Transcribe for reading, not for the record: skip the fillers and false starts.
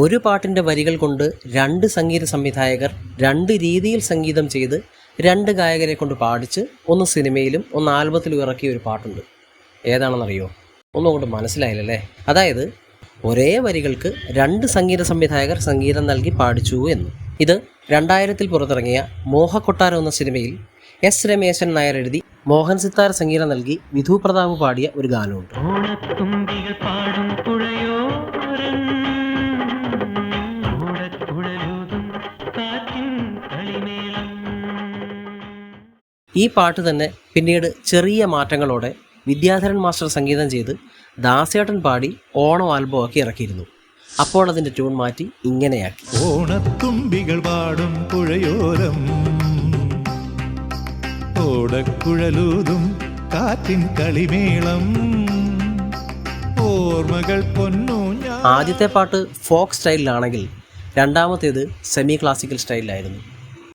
ഒരു പാട്ടിൻ്റെ വരികൾ കൊണ്ട് 2 സംഗീത സംവിധായകർ 2 രീതിയിൽ സംഗീതം ചെയ്ത് 2 ഗായകരെ കൊണ്ട് പാടിച്ച് ഒന്ന് സിനിമയിലും ഒന്ന് ആൽബത്തിലും ഇറക്കിയ ഒരു പാട്ടുണ്ട്. ഏതാണെന്നറിയോ? ഒന്നും കൊണ്ട് മനസ്സിലായില്ലല്ലേ? അതായത് ഒരേ വരികൾക്ക് 2 സംഗീത സംവിധായകർ സംഗീതം നൽകി പാടിച്ചു എന്ന്. ഇത് 2000 പുറത്തിറങ്ങിയ മോഹക്കൊട്ടാരം എന്ന സിനിമയിൽ എസ് രമേശൻ നായർ എഴുതി മോഹൻ സിത്താർ സംഗീതം നൽകി വിധു പ്രതാപ് പാടിയ ഒരു ഗാനമുണ്ട്. ഈ പാട്ട് തന്നെ പിന്നീട് ചെറിയ മാറ്റങ്ങളോടെ വിദ്യാധരൻ മാസ്റ്റർ സംഗീതം ചെയ്ത് ദാസേട്ടൻ പാടി ഓണം ആൽബമാക്കി ഇറക്കിയിരുന്നു. അപ്പോൾ അതിൻ്റെ ട്യൂൺ മാറ്റി ഇങ്ങനെയാക്കി. ഓണത്തുമ്പികൾ പാടും പുഴയോരം ഓടക്കുഴലൂതും കാറ്റിൻ കളിമേളം ഓർമ്മകൾ പൊന്നു. ആദ്യത്തെ പാട്ട് ഫോക്ക് സ്റ്റൈലിലാണെങ്കിൽ രണ്ടാമത്തേത് സെമി ക്ലാസിക്കൽ സ്റ്റൈലിലായിരുന്നു.